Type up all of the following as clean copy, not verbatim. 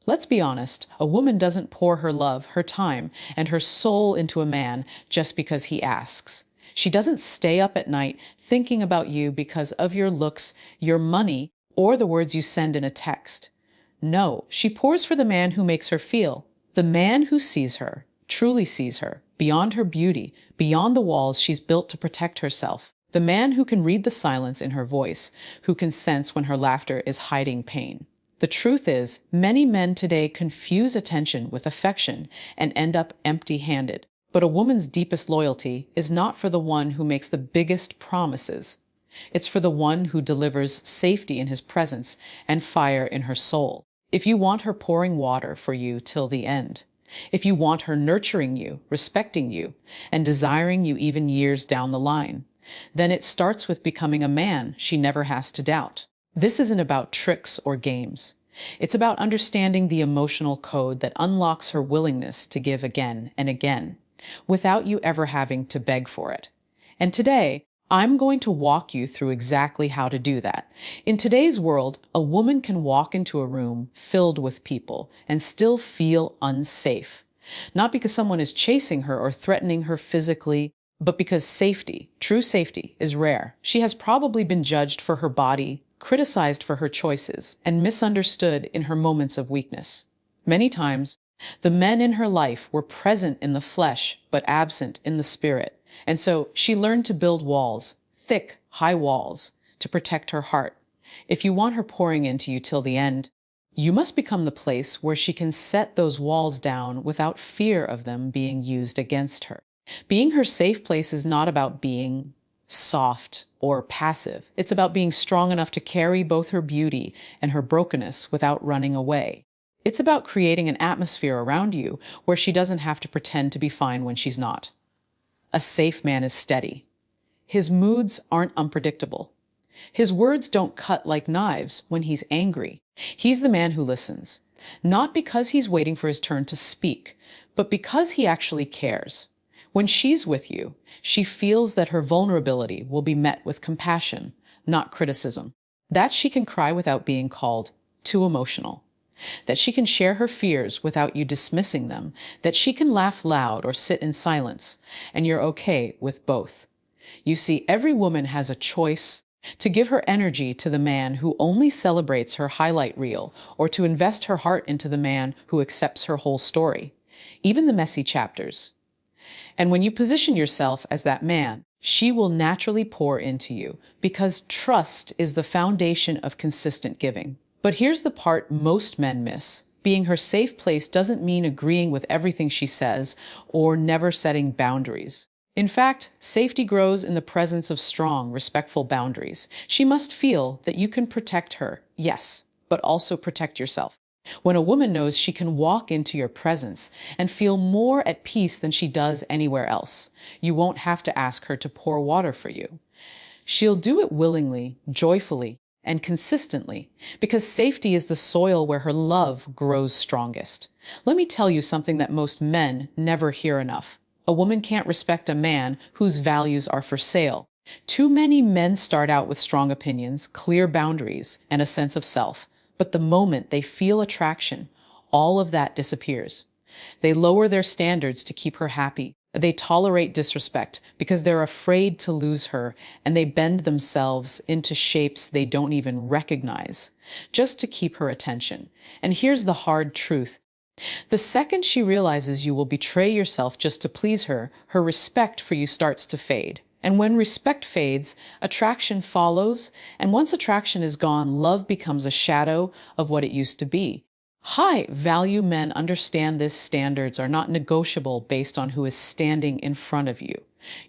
Let's be honest, a woman doesn't pour her love, her time, and her soul into a man just because he asks. She doesn't stay up at night thinking about you because of your looks, your money, or the words you send in a text. No, she pours for the man who makes her feel, the man who sees her, truly sees her, beyond her beauty, beyond the walls she's built to protect herself. The man who can read the silence in her voice, who can sense when her laughter is hiding pain. The truth is, many men today confuse attention with affection and end up empty-handed. But a woman's deepest loyalty is not for the one who makes the biggest promises. It's for the one who delivers safety in his presence and fire in her soul. If you want her pouring water for you till the end, if you want her nurturing you, respecting you, and desiring you even years down the line, then it starts with becoming a man she never has to doubt. This isn't about tricks or games. It's about understanding the emotional code that unlocks her willingness to give again and again, without you ever having to beg for it. And today, I'm going to walk you through exactly how to do that. In today's world, a woman can walk into a room filled with people and still feel unsafe. Not because someone is chasing her or threatening her physically, but because safety, true safety, is rare. She has probably been judged for her body, criticized for her choices, and misunderstood in her moments of weakness. Many times, the men in her life were present in the flesh, but absent in the spirit. And so she learned to build walls, thick, high walls, to protect her heart. If you want her pouring into you till the end, you must become the place where she can set those walls down without fear of them being used against her. Being her safe place is not about being soft or passive. It's about being strong enough to carry both her beauty and her brokenness without running away. It's about creating an atmosphere around you where she doesn't have to pretend to be fine when she's not. A safe man is steady. His moods aren't unpredictable. His words don't cut like knives when he's angry. He's the man who listens, not because he's waiting for his turn to speak, but because he actually cares. When she's with you, she feels that her vulnerability will be met with compassion, not criticism. That she can cry without being called too emotional. That she can share her fears without you dismissing them. That she can laugh loud or sit in silence, and you're okay with both. You see, every woman has a choice to give her energy to the man who only celebrates her highlight reel, or to invest her heart into the man who accepts her whole story, even the messy chapters. And when you position yourself as that man, she will naturally pour into you, because trust is the foundation of consistent giving. But here's the part most men miss. Being her safe place doesn't mean agreeing with everything she says or never setting boundaries. In fact, safety grows in the presence of strong, respectful boundaries. She must feel that you can protect her, yes, but also protect yourself. When a woman knows she can walk into your presence and feel more at peace than she does anywhere else, you won't have to ask her to pour water for you. She'll do it willingly, joyfully, and consistently, because safety is the soil where her love grows strongest. Let me tell you something that most men never hear enough. A woman can't respect a man whose values are for sale. Too many men start out with strong opinions, clear boundaries, and a sense of self. But the moment they feel attraction, all of that disappears. They lower their standards to keep her happy. They tolerate disrespect because they're afraid to lose her, and they bend themselves into shapes they don't even recognize, just to keep her attention. And here's the hard truth. The second she realizes you will betray yourself just to please her, her respect for you starts to fade. And when respect fades, attraction follows, and once attraction is gone, love becomes a shadow of what it used to be. High-value men understand these standards are not negotiable based on who is standing in front of you.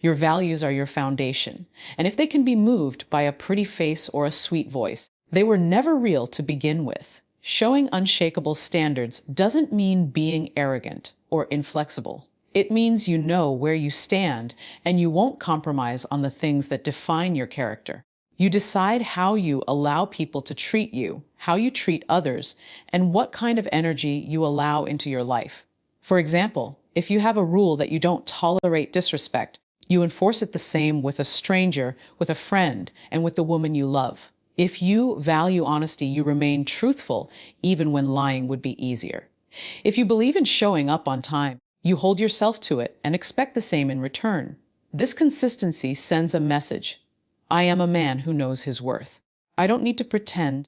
Your values are your foundation, and if they can be moved by a pretty face or a sweet voice, they were never real to begin with. Showing unshakable standards doesn't mean being arrogant or inflexible. It means you know where you stand and you won't compromise on the things that define your character. You decide how you allow people to treat you, how you treat others, and what kind of energy you allow into your life. For example, if you have a rule that you don't tolerate disrespect, you enforce it the same with a stranger, with a friend, and with the woman you love. If you value honesty, you remain truthful even when lying would be easier. If you believe in showing up on time, you hold yourself to it and expect the same in return. This consistency sends a message. I am a man who knows his worth. I don't need to pretend,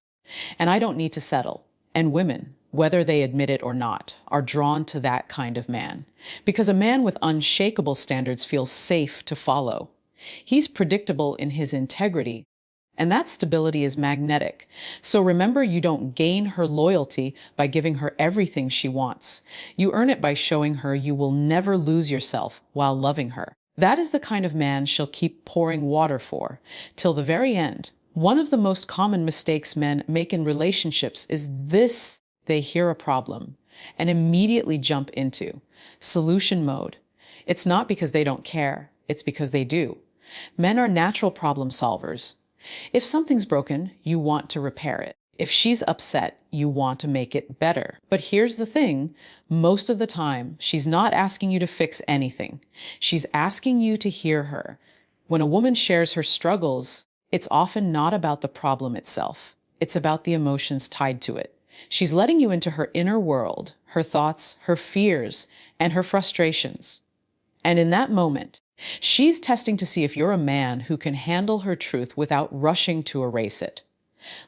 and I don't need to settle. And women, whether they admit it or not, are drawn to that kind of man. Because a man with unshakable standards feels safe to follow. He's predictable in his integrity, and that stability is magnetic. So remember, you don't gain her loyalty by giving her everything she wants. You earn it by showing her you will never lose yourself while loving her. That is the kind of man she'll keep pouring water for, till the very end. One of the most common mistakes men make in relationships is this: they hear a problem and immediately jump into solution mode. It's not because they don't care, it's because they do. Men are natural problem solvers. If something's broken, you want to repair it. If she's upset, you want to make it better. But here's the thing, most of the time, she's not asking you to fix anything. She's asking you to hear her. When a woman shares her struggles, it's often not about the problem itself. It's about the emotions tied to it. She's letting you into her inner world, her thoughts, her fears, and her frustrations. And in that moment, she's testing to see if you're a man who can handle her truth without rushing to erase it.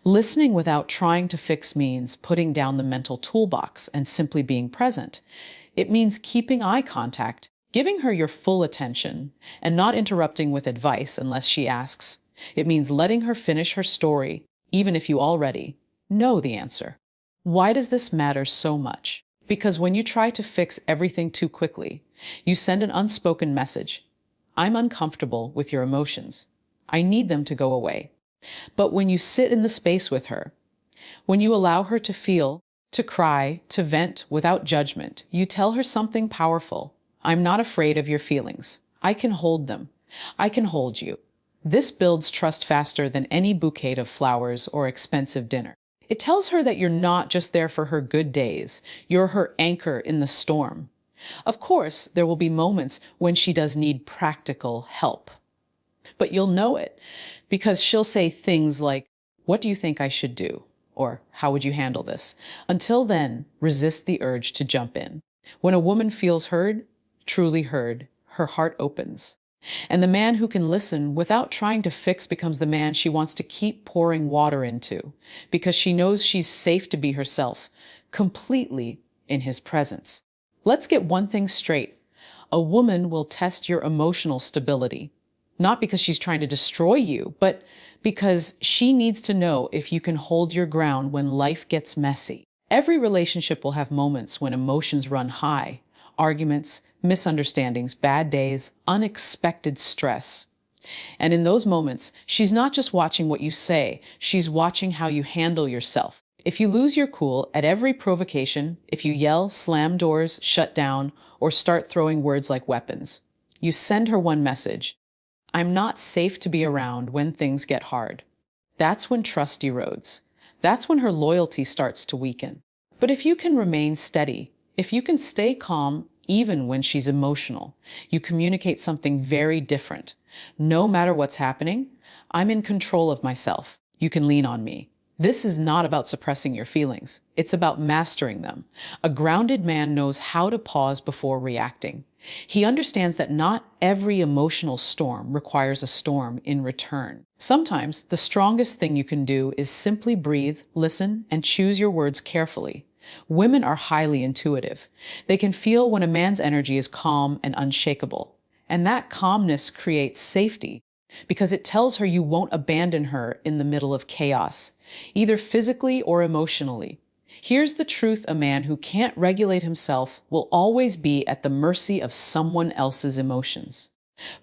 Listening without trying to fix means putting down the mental toolbox and simply being present. It means keeping eye contact, giving her your full attention, and not interrupting with advice unless she asks. It means letting her finish her story, even if you already know the answer. Why does this matter so much? Because when you try to fix everything too quickly, you send an unspoken message. I'm uncomfortable with your emotions. I need them to go away. But when you sit in the space with her, when you allow her to feel, to cry, to vent without judgment, you tell her something powerful. I'm not afraid of your feelings. I can hold them. I can hold you. This builds trust faster than any bouquet of flowers or expensive dinner. It tells her that you're not just there for her good days. You're her anchor in the storm. Of course, there will be moments when she does need practical help. But you'll know it because she'll say things like, what do you think I should do? Or how would you handle this? Until then, resist the urge to jump in. When a woman feels heard, truly heard, her heart opens. And the man who can listen without trying to fix becomes the man she wants to keep pouring water into, because she knows she's safe to be herself, completely in his presence. Let's get one thing straight. A woman will test your emotional stability, not because she's trying to destroy you, but because she needs to know if you can hold your ground when life gets messy. Every relationship will have moments when emotions run high. Arguments, misunderstandings, bad days, unexpected stress. And in those moments, she's not just watching what you say, she's watching how you handle yourself. If you lose your cool at every provocation, if you yell, slam doors, shut down, or start throwing words like weapons, you send her one message. I'm not safe to be around when things get hard. That's when trust erodes. That's when her loyalty starts to weaken. But if you can remain steady, if you can stay calm even when she's emotional, you communicate something very different. No matter what's happening, I'm in control of myself. You can lean on me. This is not about suppressing your feelings. It's about mastering them. A grounded man knows how to pause before reacting. He understands that not every emotional storm requires a storm in return. Sometimes the strongest thing you can do is simply breathe, listen, and choose your words carefully. Women are highly intuitive. They can feel when a man's energy is calm and unshakable. And that calmness creates safety because it tells her you won't abandon her in the middle of chaos, either physically or emotionally. Here's the truth: a man who can't regulate himself will always be at the mercy of someone else's emotions.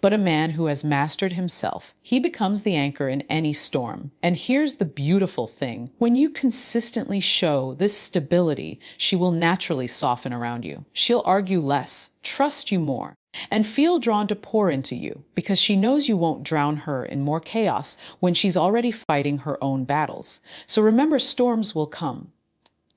But a man who has mastered himself, he becomes the anchor in any storm. And here's the beautiful thing: when you consistently show this stability, she will naturally soften around you. She'll argue less, trust you more, and feel drawn to pour into you because she knows you won't drown her in more chaos when she's already fighting her own battles. So remember, storms will come.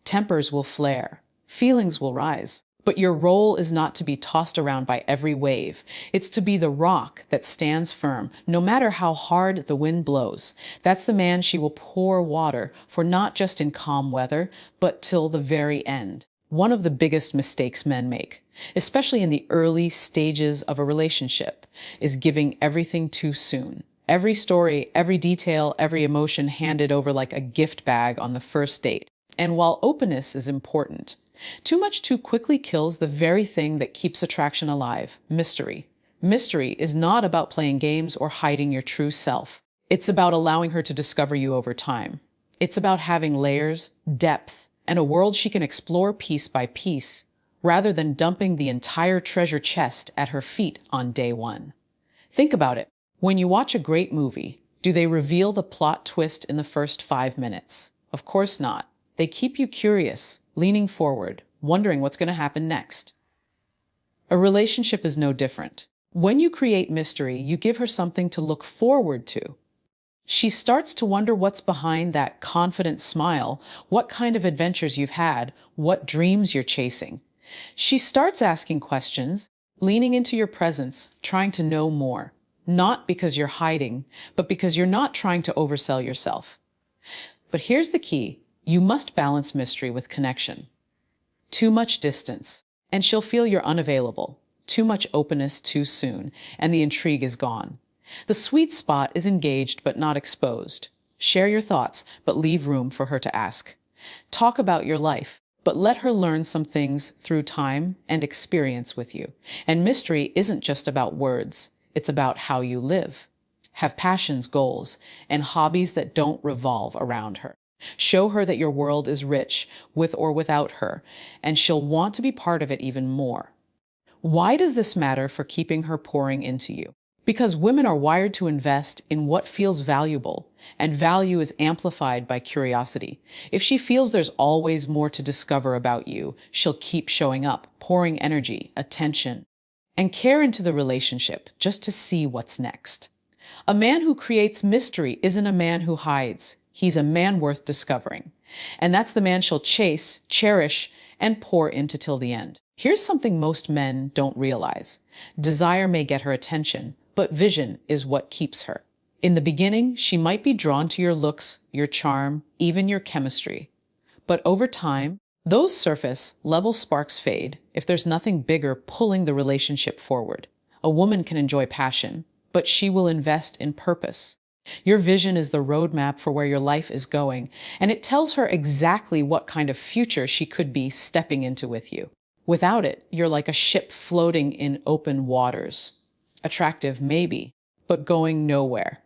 Tempers will flare. Feelings will rise. But your role is not to be tossed around by every wave. It's to be the rock that stands firm, no matter how hard the wind blows. That's the man she will pour water for, not just in calm weather, but till the very end. One of the biggest mistakes men make, especially in the early stages of a relationship, is giving everything too soon. Every story, every detail, every emotion handed over like a gift bag on the first date. And while openness is important, too much too quickly kills the very thing that keeps attraction alive: mystery. Mystery is not about playing games or hiding your true self. It's about allowing her to discover you over time. It's about having layers, depth, and a world she can explore piece by piece, rather than dumping the entire treasure chest at her feet on day one. Think about it. When you watch a great movie, do they reveal the plot twist in the first 5 minutes? Of course not. They keep you curious, leaning forward, wondering what's going to happen next. A relationship is no different. When you create mystery, you give her something to look forward to. She starts to wonder what's behind that confident smile, what kind of adventures you've had, what dreams you're chasing. She starts asking questions, leaning into your presence, trying to know more. Not because you're hiding, but because you're not trying to oversell yourself. But here's the key. You must balance mystery with connection. Too much distance, and she'll feel you're unavailable. Too much openness too soon, and the intrigue is gone. The sweet spot is engaged but not exposed. Share your thoughts, but leave room for her to ask. Talk about your life, but let her learn some things through time and experience with you. And mystery isn't just about words. It's about how you live. Have passions, goals, and hobbies that don't revolve around her. Show her that your world is rich, with or without her, and she'll want to be part of it even more. Why does this matter for keeping her pouring into you? Because women are wired to invest in what feels valuable, and value is amplified by curiosity. If she feels there's always more to discover about you, she'll keep showing up, pouring energy, attention, and care into the relationship just to see what's next. A man who creates mystery isn't a man who hides. He's a man worth discovering. And that's the man she'll chase, cherish, and pour into till the end. Here's something most men don't realize. Desire may get her attention, but vision is what keeps her. In the beginning, she might be drawn to your looks, your charm, even your chemistry. But over time, those surface-level sparks fade if there's nothing bigger pulling the relationship forward. A woman can enjoy passion, but she will invest in purpose. Your vision is the roadmap for where your life is going, and it tells her exactly what kind of future she could be stepping into with you. Without it, you're like a ship floating in open waters. Attractive, maybe, but going nowhere.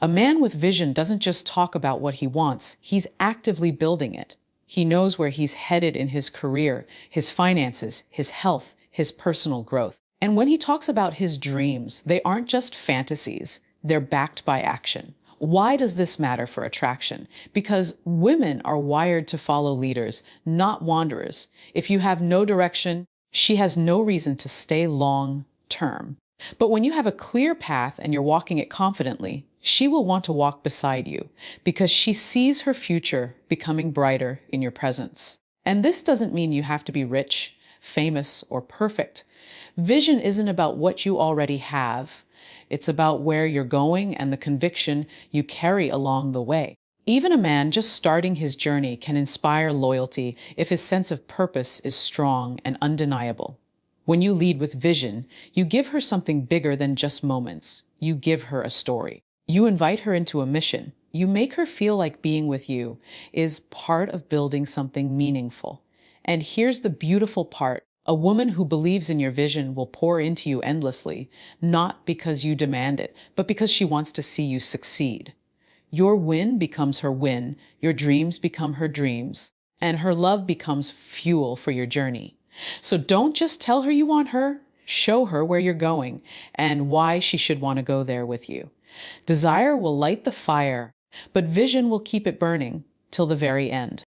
A man with vision doesn't just talk about what he wants, he's actively building it. He knows where he's headed in his career, his finances, his health, his personal growth. And when he talks about his dreams, they aren't just fantasies. They're backed by action. Why does this matter for attraction? Because women are wired to follow leaders, not wanderers. If you have no direction, she has no reason to stay long term. But when you have a clear path and you're walking it confidently, she will want to walk beside you because she sees her future becoming brighter in your presence. And this doesn't mean you have to be rich, famous, or perfect. Vision isn't about what you already have. It's about where you're going and the conviction you carry along the way. Even a man just starting his journey can inspire loyalty if his sense of purpose is strong and undeniable. When you lead with vision, you give her something bigger than just moments. You give her a story. You invite her into a mission. You make her feel like being with you is part of building something meaningful. And here's the beautiful part. A woman who believes in your vision will pour into you endlessly, not because you demand it, but because she wants to see you succeed. Your win becomes her win, your dreams become her dreams, and her love becomes fuel for your journey. So don't just tell her you want her, show her where you're going and why she should want to go there with you. Desire will light the fire, but vision will keep it burning till the very end.